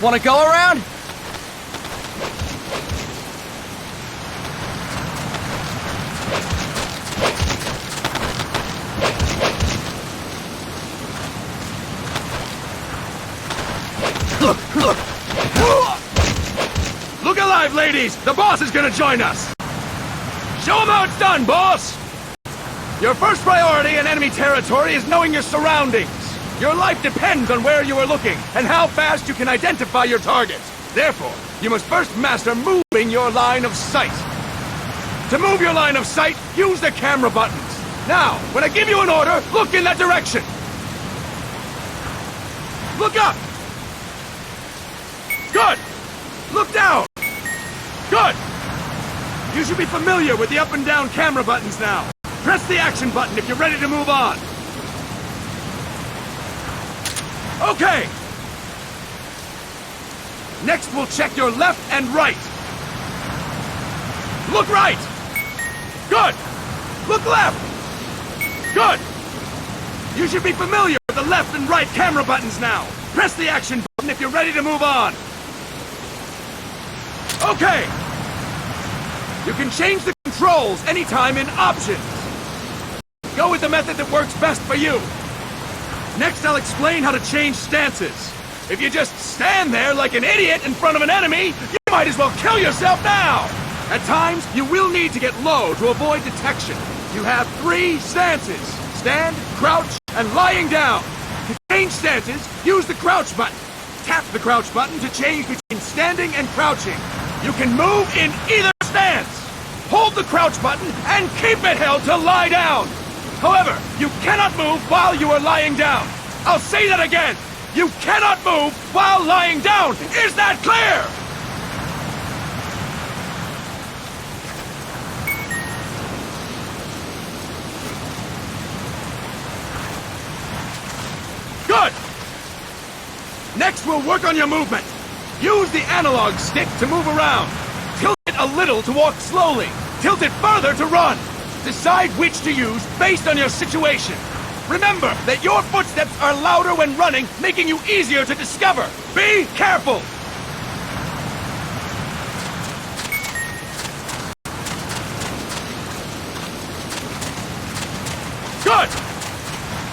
Want to go around? Look alive, ladies! The boss is gonna join us! Show him how it's done, boss! Your first priority in enemy territory is knowing your surroundings. Your life depends on where you are looking and how fast you can identify your target. Therefore, you must first master moving your line of sight. To move your line of sight, use the camera buttons. Now, when I give you an order, look in that direction. Look up! Good! Look down! Good! You should be familiar with the up and down camera buttons now. Press the action button if you're ready to move on. Okay! Next, we'll check your left and right. Look right! Good! Look left! Good! You should be familiar with the left and right camera buttons now. Press the action button if you're ready to move on. Okay! You can change the controls anytime in Options. Go with the method that works best for you. Next, I'll explain how to change stances. If you just stand there like an idiot in front of an enemy, you might as well kill yourself now! At times, you will need to get low to avoid detection. You have 3 stances: stand, crouch, and lying down. To change stances, use the crouch button. Tap the crouch button to change between standing and crouching. You can move in either stance. Hold the crouch button and keep it held to lie down. However, you cannot move while you are lying down. I'll say that again. You cannot move while lying down. Is that clear? Good! Next, we'll work on your movement. Use the analog stick to move around. Tilt it a little to walk slowly. Tilt it further to run. Decide which to use based on your situation. Remember that your footsteps are louder when running, making you easier to discover. Be careful! Good!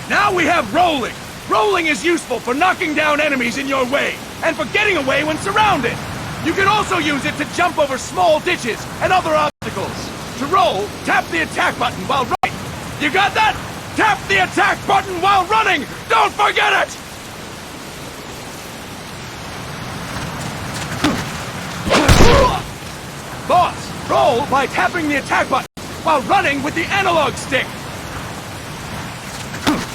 Now we have rolling. Rolling is useful for knocking down enemies in your way, and for getting away when surrounded. You can also use it to jump over small ditches and other obstacles. To roll, tap the attack button while running. You got that? Tap the attack button while running! Don't forget it! Boss, roll by tapping the attack button while running with the analog stick.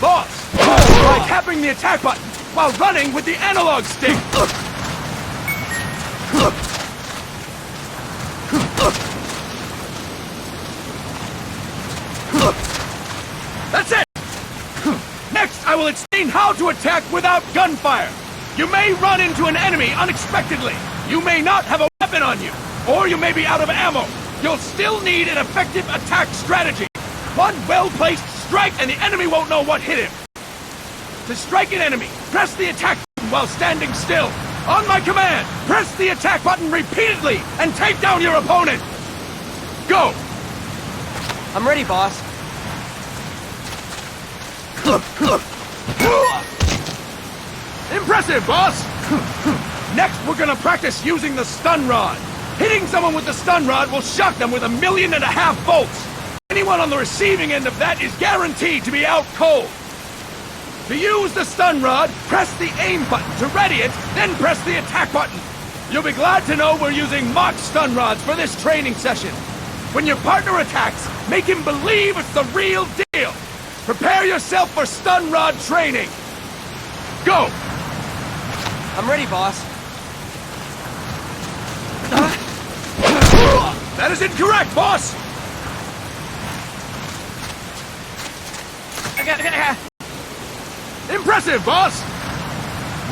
Boss, roll by tapping the attack button while running with the analog stick. That's it! Next, I will explain how to attack without gunfire. You may run into an enemy unexpectedly. You may not have a weapon on you, or you may be out of ammo. You'll still need an effective attack strategy. One well-placed strike and the enemy won't know what hit him. To strike an enemy, press the attack button while standing still. On my command, press the attack button repeatedly and take down your opponent. Go! I'm ready, boss. Impressive, boss! Next, we're gonna practice using the stun rod. Hitting someone with the stun rod will shock them with 1.5 million volts. Anyone on the receiving end of that is guaranteed to be out cold. To use the stun rod, press the aim button to ready it, then press the attack button. You'll be glad to know we're using mock stun rods for this training session. When your partner attacks, make him believe it's the real deal. Prepare yourself for stun rod training. Go! I'm ready, boss. That is incorrect, boss! Impressive, boss!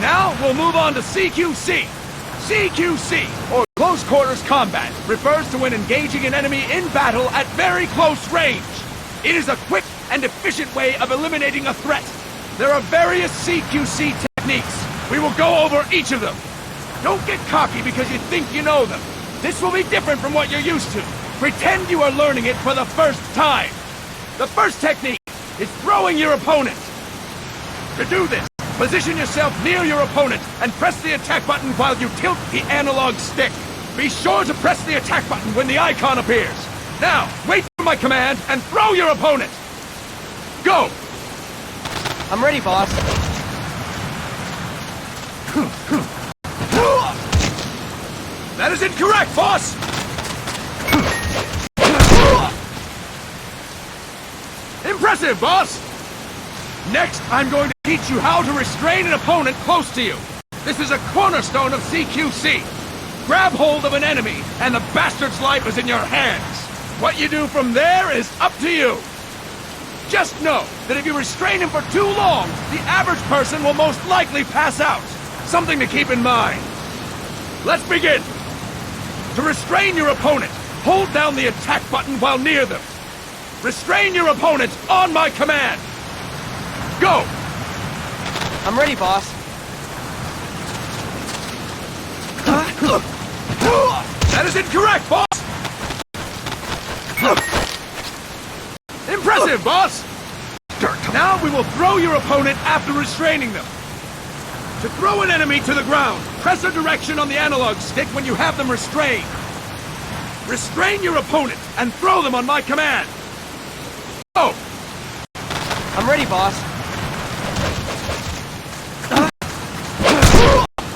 Now, we'll move on to CQC. CQC, or Close Quarters Combat, refers to when engaging an enemy in battle at very close range. It is a quick and efficient way of eliminating a threat. There are various CQC techniques. We will go over each of them. Don't get cocky because you think you know them. This will be different from what you're used to. Pretend you are learning it for the first time. The first technique is throwing your opponent. To do this, position yourself near your opponent and press the attack button while you tilt the analog stick. Be sure to press the attack button when the icon appears. Now, wait for my command and throw your opponent. Go! I'm ready, boss. That is incorrect, boss! Impressive, boss! Next, I'm going to teach you how to restrain an opponent close to you. This is a cornerstone of CQC. Grab hold of an enemy, and the bastard's life is in your hands. What you do from there is up to you. Just know that if you restrain him for too long, the average person will most likely pass out. Something to keep in mind. Let's begin. To restrain your opponent, hold down the attack button while near them. Restrain your opponent on my command. Go! I'm ready, boss. That is incorrect, boss! Impressive, boss! Now we will throw your opponent after restraining them. To throw an enemy to the ground, press a direction on the analog stick when you have them restrained. Restrain your opponent and throw them on my command. Go! I'm ready, boss.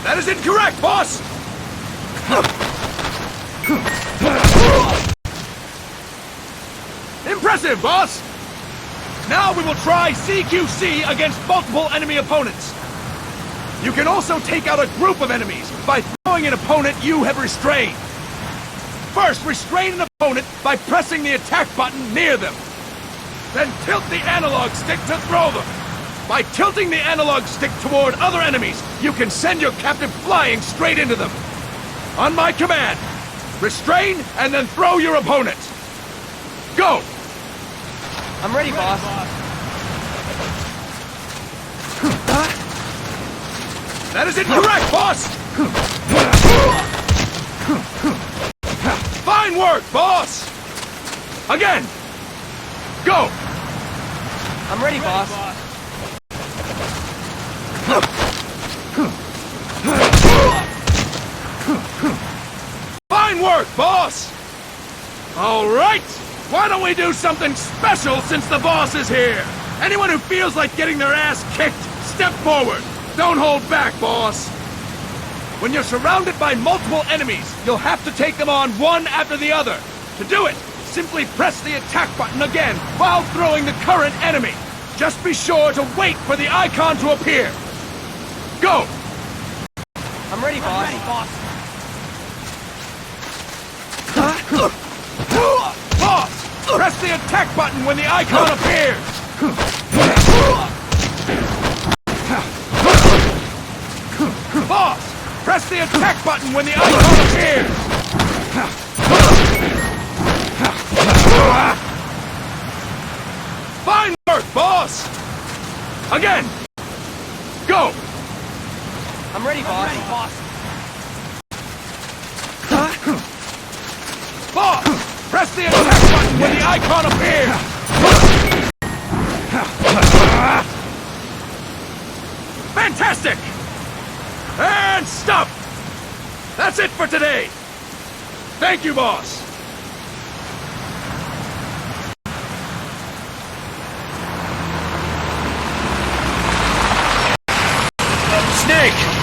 That is incorrect, boss! Impressive, boss! Now we will try CQC against multiple enemy opponents. You can also take out a group of enemies by throwing an opponent you have restrained. First, restrain an opponent by pressing the attack button near them. Then tilt the analog stick to throw them. By tilting the analog stick toward other enemies, you can send your captive flying straight into them. On my command, restrain and then throw your opponent. Go! I'm ready, boss. That is incorrect, boss! Fine work, boss! Again! Go! I'm ready, boss. Fine work, boss! All right! Why don't we do something special since the boss is here? Anyone who feels like getting their ass kicked, step forward! Don't hold back, boss! When you're surrounded by multiple enemies, you'll have to take them on one after the other. To do it, simply press the attack button again while throwing the current enemy. Just be sure to wait for the icon to appear. Go! I'm ready, boss. Boss! Press the attack button when the icon appears! Boss! Press the attack button when the icon appears! Fine work, boss! Again! Go! I'm ready, boss. Boss! Press the attack button when the icon appears! Fantastic! And stop! That's it for today! Thank you, boss! Snake!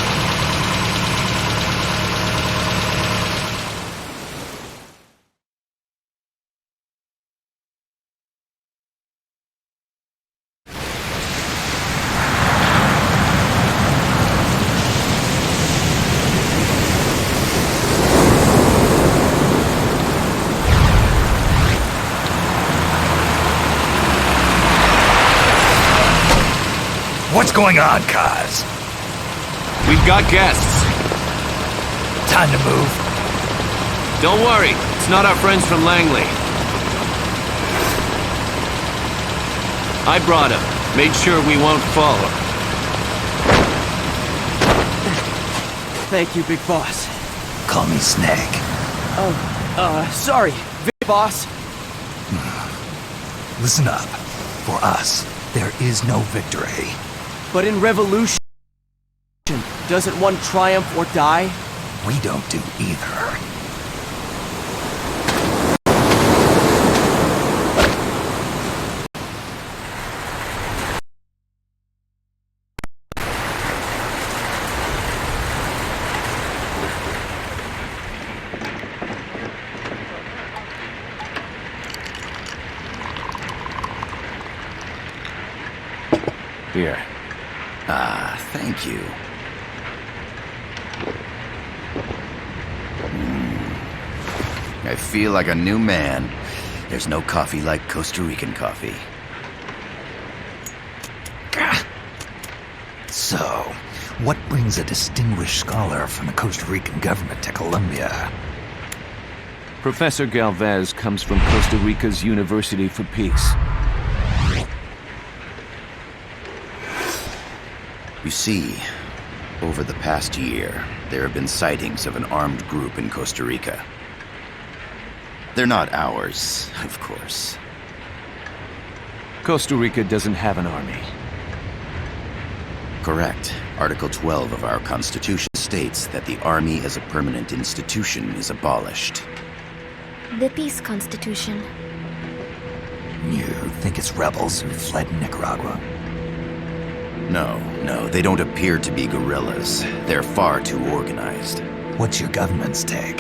What's going on, Kaz? We've got guests. Time to move. Don't worry, it's not our friends from Langley. I brought him. Made sure we won't fall. Thank you, Big Boss. Call me Snake. Sorry, Big Boss. Listen up. For us, there is no victory. But in revolution, doesn't one triumph or die? We don't do either. Here. Thank you. I feel like a new man. There's no coffee like Costa Rican coffee. So, what brings a distinguished scholar from the Costa Rican government to Colombia? Professor Galvez comes from Costa Rica's University for Peace. You see, over the past year, there have been sightings of an armed group in Costa Rica. They're not ours, of course. Costa Rica doesn't have an army. Correct. Article 12 of our Constitution states that the Army as a permanent institution is abolished. The Peace Constitution. You think it's rebels who fled Nicaragua? No, they don't appear to be guerrillas. They're far too organized. What's your government's take?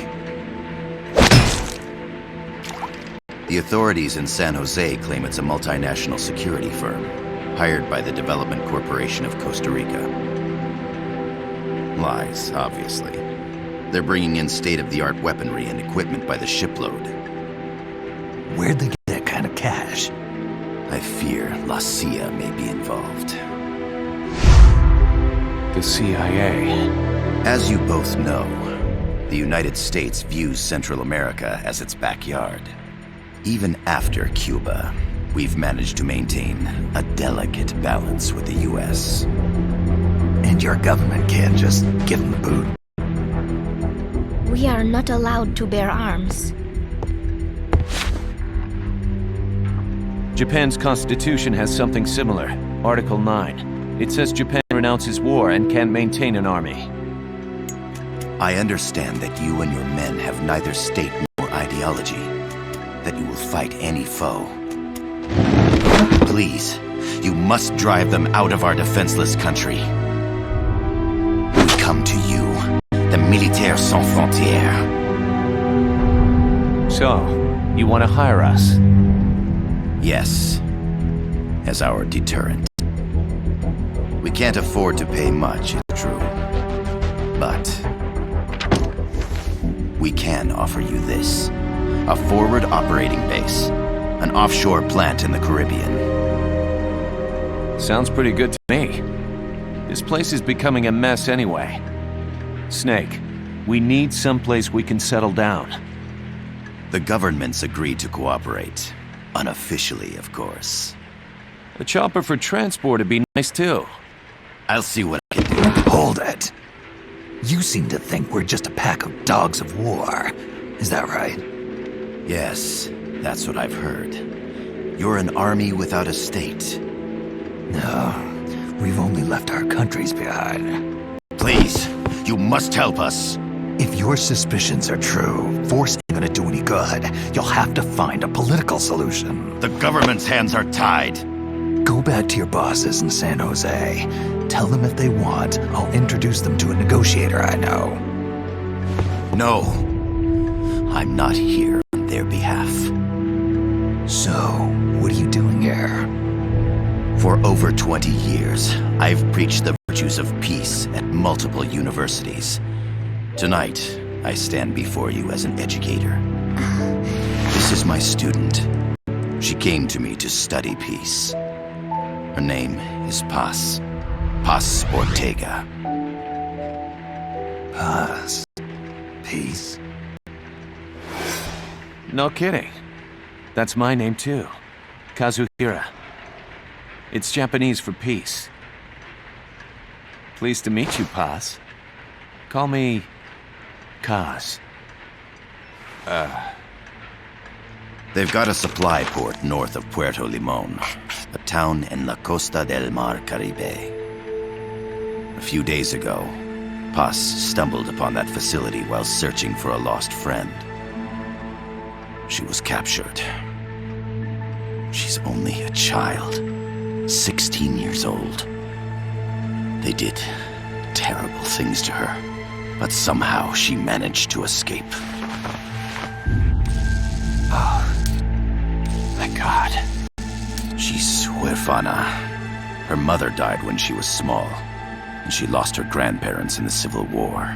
The authorities in San Jose claim it's a multinational security firm, hired by the Development Corporation of Costa Rica. Lies, obviously. They're bringing in state-of-the-art weaponry and equipment by the shipload. Where'd they get that kind of cash? I fear La CIA may be involved. The CIA. As you both know, the United States views Central America as its backyard. Even after Cuba, we've managed to maintain a delicate balance with the U.S. And your government can't just give them the boot? We are not allowed to bear arms. Japan's constitution has something similar. Article 9. It says Japan renounces war and can't maintain an army. I understand that you and your men have neither state nor ideology, that you will fight any foe. Please, you must drive them out of our defenseless country. We come to you, the Militaires Sans Frontières. So, you want to hire us? Yes, as our deterrent. We can't afford to pay much, it's true. But we can offer you this. A forward operating base. An offshore plant in the Caribbean. Sounds pretty good to me. This place is becoming a mess anyway. Snake, we need someplace we can settle down. The government's agreed to cooperate. Unofficially, of course. A chopper for transport would be nice too. I'll see what I can do. Hold it. You seem to think we're just a pack of dogs of war. Is that right? Yes, that's what I've heard. You're an army without a state. No, we've only left our countries behind. Please, you must help us. If your suspicions are true, force ain't gonna do any good. You'll have to find a political solution. The government's hands are tied. Go back to your bosses in San Jose. Tell them if they want, I'll introduce them to a negotiator I know. No, I'm not here on their behalf. So, what are you doing here? For over 20 years, I've preached the virtues of peace at multiple universities. Tonight, I stand before you as an educator. This is my student. She came to me to study peace. Her name is Paz. Paz Ortega. Paz. Peace. No kidding. That's my name too. Kazuhira. It's Japanese for peace. Pleased to meet you, Paz. Call me Kaz. They've got a supply port north of Puerto Limon, a town in la Costa del Mar Caribe. A few days ago, Paz stumbled upon that facility while searching for a lost friend. She was captured. She's only a child, 16 years old. They did terrible things to her, but somehow she managed to escape. Thank God. She's huérfana. Her mother died when she was small, and she lost her grandparents in the Civil War.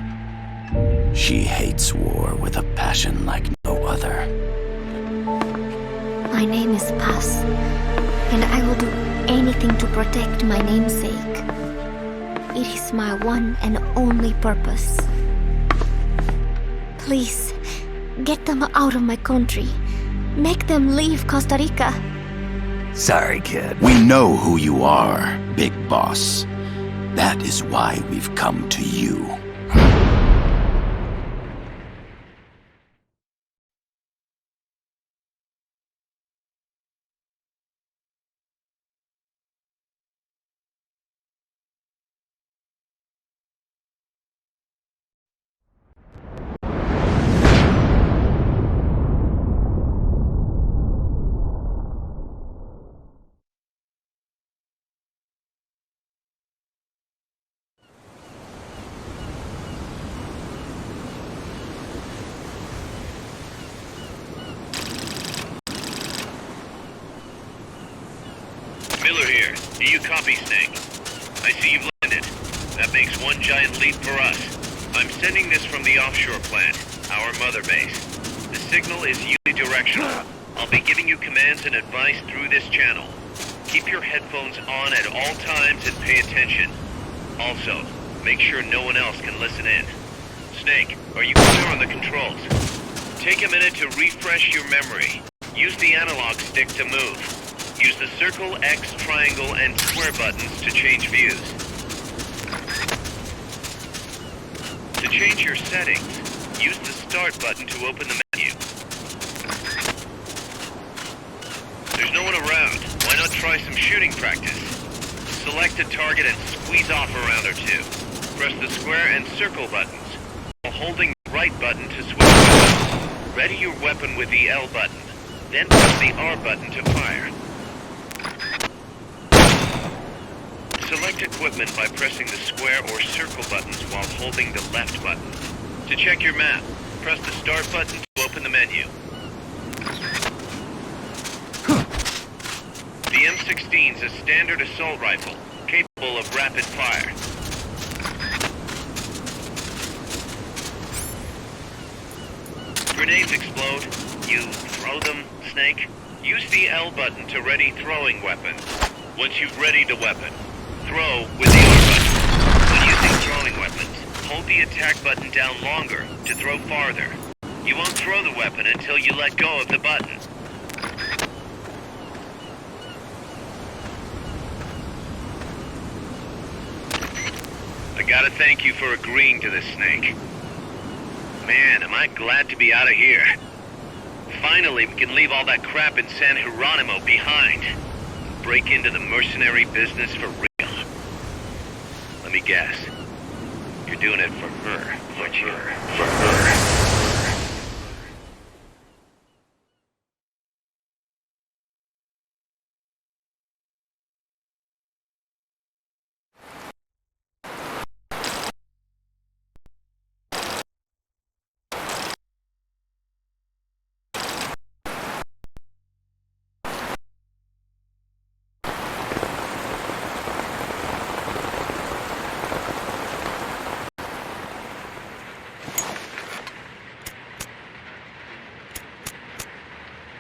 She hates war with a passion like no other. My name is Paz, and I will do anything to protect my namesake. It is my one and only purpose. Please, get them out of my country. Make them leave Costa Rica. Sorry, kid. We know who you are, Big Boss. That is why we've come to you. Miller here. Do you copy, Snake? I see you've landed. That makes one giant leap for us. I'm sending this from the offshore plant, our mother base. The signal is unidirectional. I'll be giving you commands and advice through this channel. Keep your headphones on at all times and pay attention. Also, make sure no one else can listen in. Snake, are you clear on the controls? Take a minute to refresh your memory. Use the analog stick to move. Use the circle, X, triangle, and square buttons to change views. To change your settings, use the start button to open the menu. There's no one around. Why not try some shooting practice? Select a target and squeeze off a round or two. Press the square and circle buttons, while holding the right button to switch weapons. Ready your weapon with the L button, then press the R button to fire. Select equipment by pressing the square or circle buttons while holding the left button. To check your map, press the start button to open the menu. The M16 is a standard assault rifle, capable of rapid fire. Grenades explode. You throw them, Snake? Use the L button to ready throwing weapon. Once you've readied the weapon, throw with the R button. When using throwing weapons, hold the attack button down longer to throw farther. You won't throw the weapon until you let go of the button. I gotta thank you for agreeing to this, Snake. Man, am I glad to be out of here. Finally, we can leave all that crap in San Geronimo behind. Break into the mercenary business for real. Let me guess. You're doing it for her, aren't you? For her.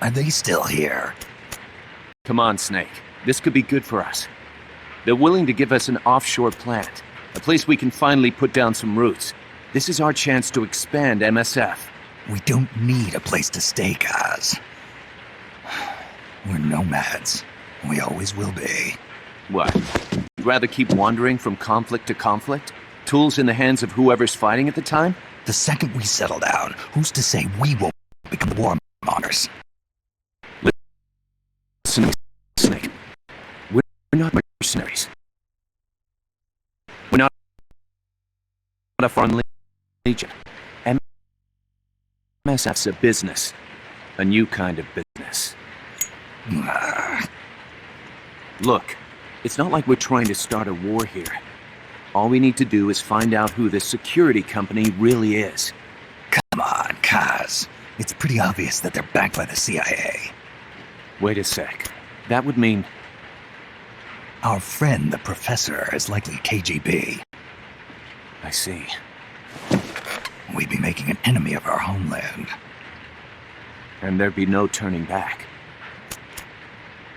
Are they still here? Come on, Snake. This could be good for us. They're willing to give us an offshore plant, a place we can finally put down some roots. This is our chance to expand MSF. We don't need a place to stay, Kaz. We're nomads. We always will be. What? You'd rather keep wandering from conflict to conflict? Tools in the hands of whoever's fighting at the time? The second we settle down, who's to say we won't become warmongers? Listen to me, Snake. We're not mercenaries. We're not a foreign legion. MSF's a business. A new kind of business. Look, it's not like we're trying to start a war here. All we need to do is find out who this security company really is. Come on, Kaz. It's pretty obvious that they're backed by the CIA. Wait a sec. That would mean... Our friend, the professor, is likely KGB. I see. We'd be making an enemy of our homeland. And there'd be no turning back.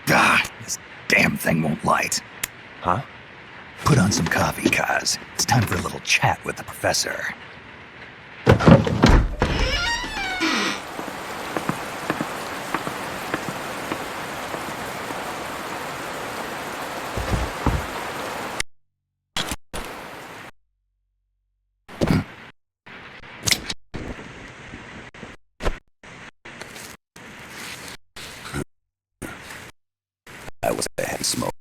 Ah, this damn thing won't light. Huh? Put on some coffee, Kaz. It's time for a little chat with the professor. I was a heavy smoker.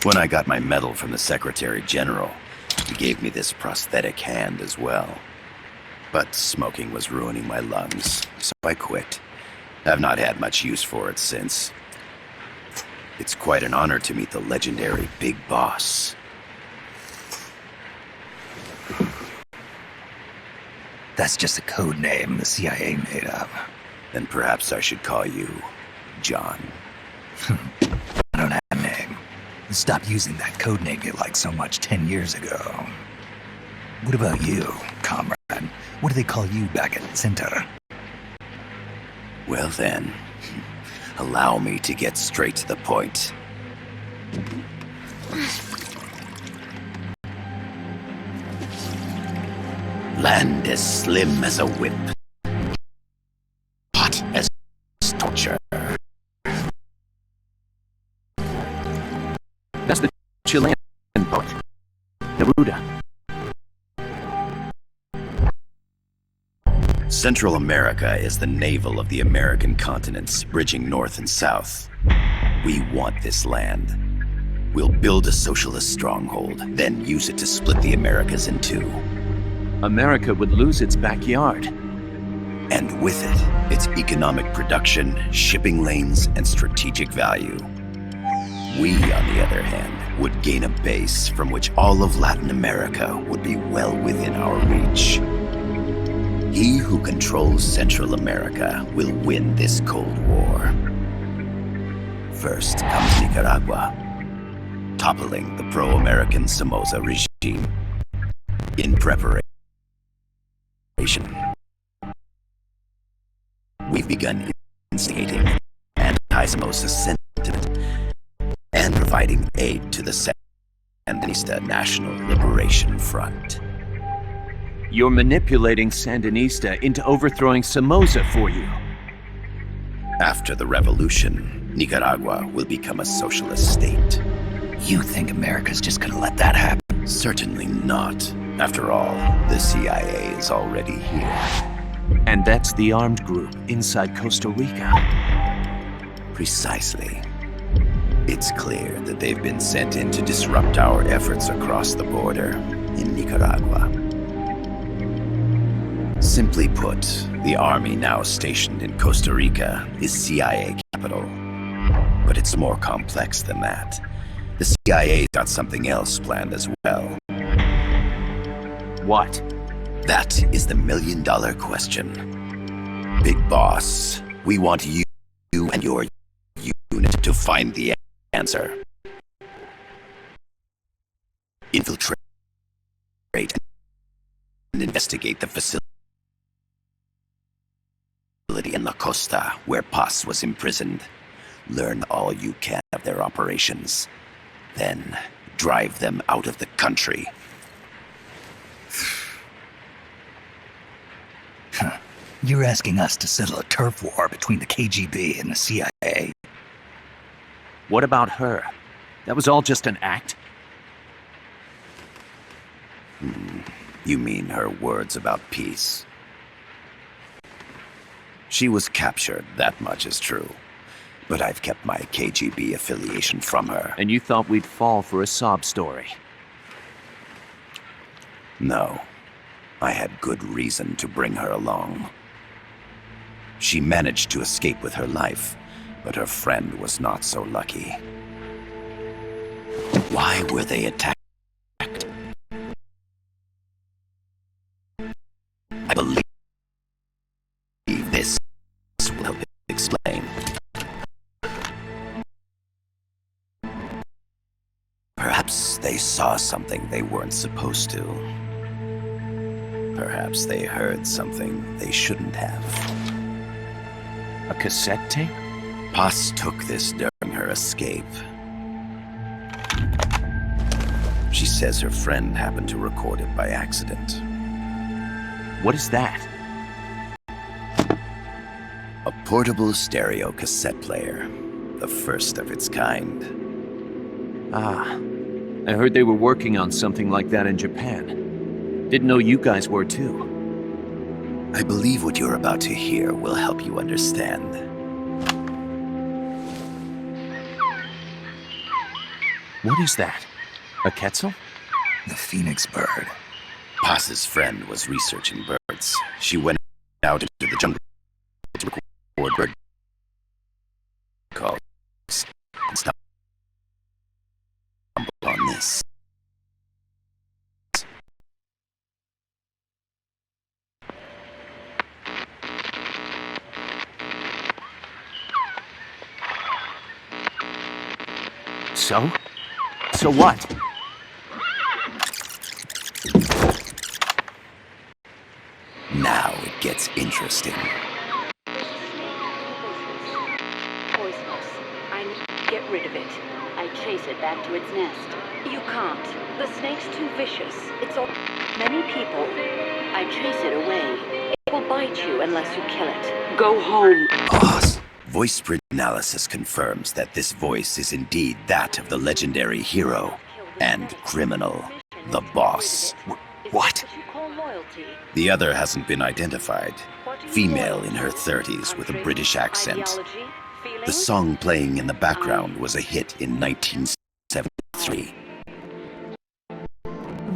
When I got my medal from the Secretary General, he gave me this prosthetic hand as well. But smoking was ruining my lungs, so I quit. I've not had much use for it since. It's quite an honor to meet the legendary Big Boss. That's just a code name the CIA made up. Then perhaps I should call you John. I don't have a name. Stop using that code name you liked so much 10 years ago. What about you, comrade? What do they call you back at Center? Well then, allow me to get straight to the point. Land as slim as a whip. Hot as torture. That's the Chilean part. Neruda. Central America is the navel of the American continents, bridging north and south. We want this land. We'll build a socialist stronghold, then use it to split the Americas in two. America would lose its backyard. And with it, its economic production, shipping lanes, and strategic value. We, on the other hand, would gain a base from which all of Latin America would be well within our reach. He who controls Central America will win this Cold War. First comes Nicaragua, toppling the pro-American Somoza regime. In preparation, we've begun instigating anti-Somoza sentiment and providing aid to the Sandinista National Liberation Front. You're manipulating Sandinista into overthrowing Somoza for you. After the revolution, Nicaragua will become a socialist state. You think America's just gonna let that happen? Certainly not. After all, the CIA is already here. And that's the armed group inside Costa Rica. Precisely. It's clear that they've been sent in to disrupt our efforts across the border in Nicaragua. Simply put, the army now stationed in Costa Rica is CIA capital. But it's more complex than that. The CIA's got something else planned as well. What? That is the million-dollar question. Big Boss, we want you and your unit to find the answer. Infiltrate and investigate the facility in La Costa where Paz was imprisoned. Learn all you can of their operations. Then drive them out of the country. You're asking us to settle a turf war between the KGB and the CIA? What about her? That was all just an act? You mean her words about peace? She was captured, that much is true. But I've kept my KGB affiliation from her. And you thought we'd fall for a sob story? No. I had good reason to bring her along. She managed to escape with her life, but her friend was not so lucky. Why were they attacked? I believe this will help explain. Perhaps they saw something they weren't supposed to. Perhaps they heard something they shouldn't have. A cassette tape? Paz took this during her escape. She says her friend happened to record it by accident. What is that? A portable stereo cassette player. The first of its kind. Ah, I heard they were working on something like that in Japan. Didn't know you guys were too. I believe what you're about to hear will help you understand. What is that? A Quetzal? The phoenix bird. Paz's friend was researching birds. She went out into the jungle to record bird calls and stumbled on this. So? So what? Now it gets interesting. Poisonous. I need to get rid of it. I chase it back to its nest. You can't. The snake's too vicious. It's all many people. I chase it away. It will bite you unless you kill it. Go home. Pause. Voice analysis confirms that this voice is indeed that of the legendary hero and criminal, the boss. What? The other hasn't been identified. Female in her 30s with a British accent. The song playing in the background was a hit in 1973.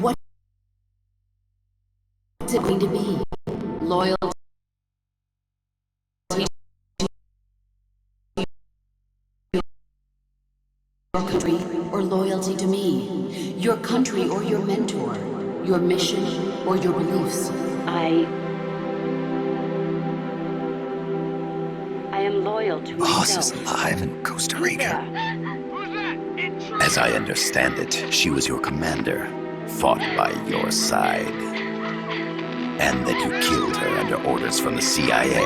What is it going to be? Loyalty to your country or loyalty to me? Your country or your mentor? Your mission or your beliefs? I am loyal to Boss is myself. alive in Costa Rica. As I understand it, she was your commander, fought by your side. And that you killed her under orders from the CIA,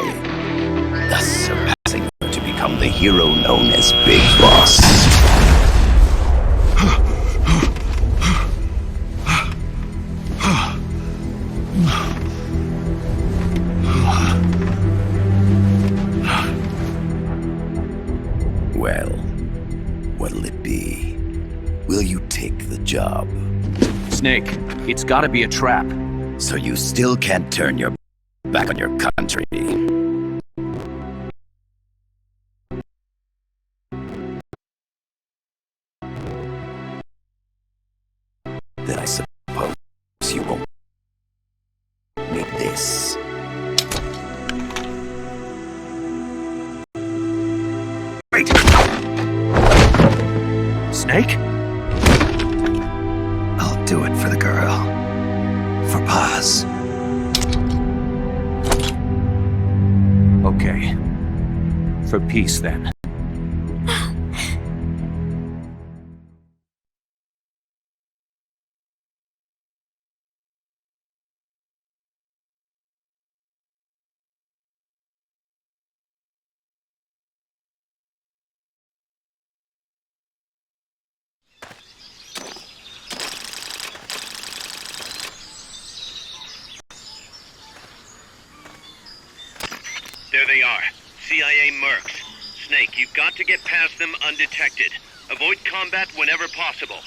thus surpassing her to become the hero known as Big Boss. Well, what'll it be? Will you take the job? Snake, it's gotta be a trap. So you still can't turn your back on your country? Then I suppose you won't need this. Wait! Snake? I'll do it for the girl. For Paz. Okay. For peace, then. There they are. CIA mercs. Snake, you've got to get past them undetected. Avoid combat whenever possible.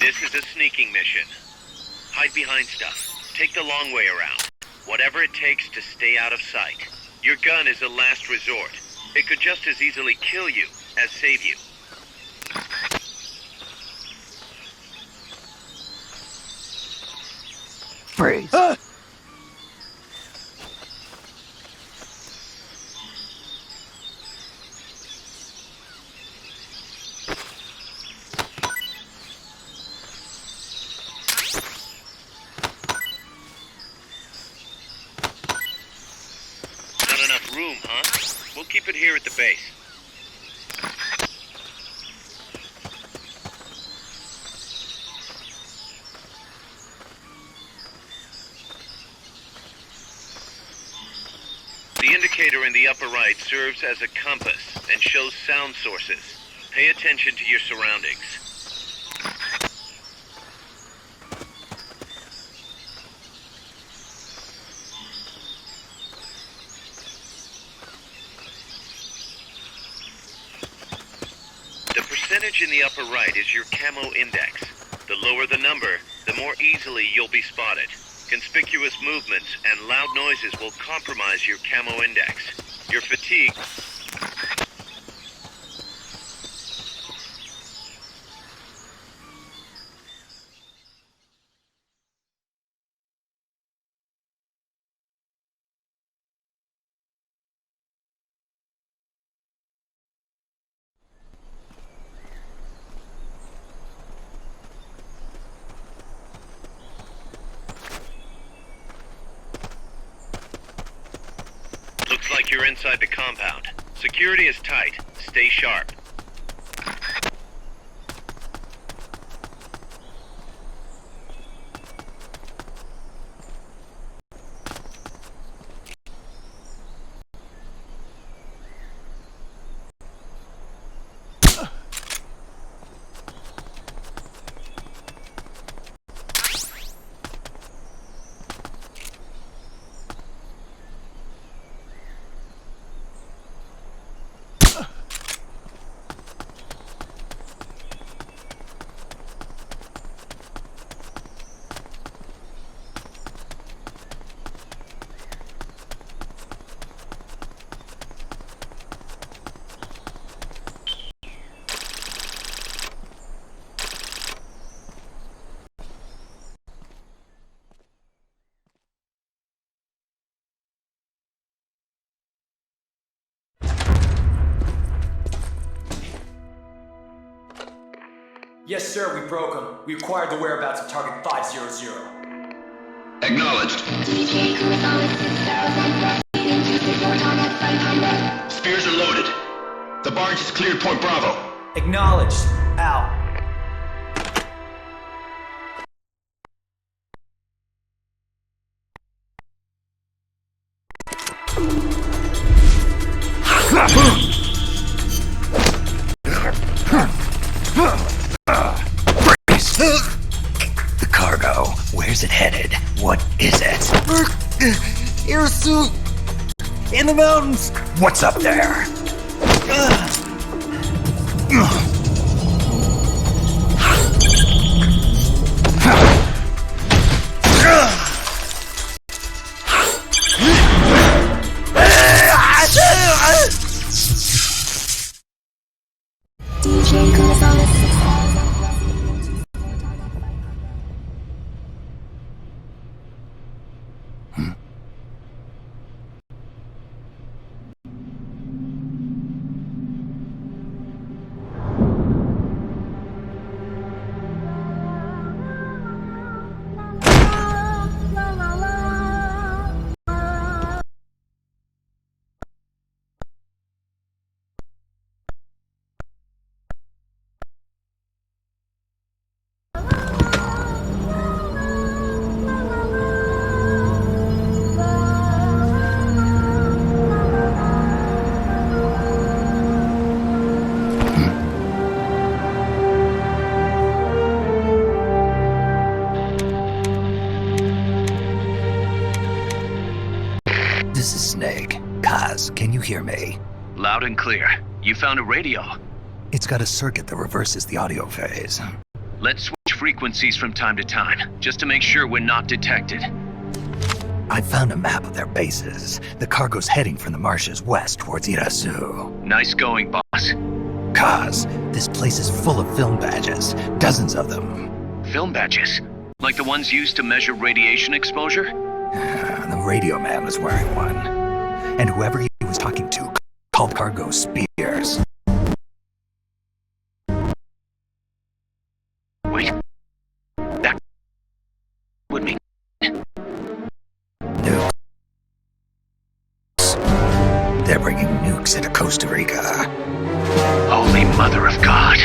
This is a sneaking mission. Hide behind stuff. Take the long way around. Whatever it takes to stay out of sight. Your gun is a last resort. It could just as easily kill you as save you. Freeze. Not enough room, huh? We'll keep it here at the base. The indicator in the upper right serves as a compass and shows sound sources. Pay attention to your surroundings. The percentage in the upper right is your camo index. The lower the number, the more easily you'll be spotted. Conspicuous movements and loud noises will compromise your camo index. Your fatigue... Looks like you're inside the compound. Security is tight. Stay sharp. Yes, sir, we broke them. We acquired the whereabouts of Target 500. Acknowledged. Spears are loaded. The barge has cleared Point Bravo. Acknowledged. Out. The cargo. Where's it headed? What is it? Airsuit! In the mountains! What's up there? This is Snake. Kaz, can you hear me? Loud and clear. You found a radio. It's got a circuit that reverses the audio phase. Let's switch frequencies from time to time, just to make sure we're not detected. I found a map of their bases. The cargo's heading from the marshes west towards Irasu. Nice going, boss. Kaz, this place is full of film badges. Dozens of them. Film badges? Like the ones used to measure radiation exposure? The radio man was wearing one. And whoever he was talking to called cargo spears. Wait. That would mean... Nukes. They're bringing nukes into Costa Rica. Holy Mother of God.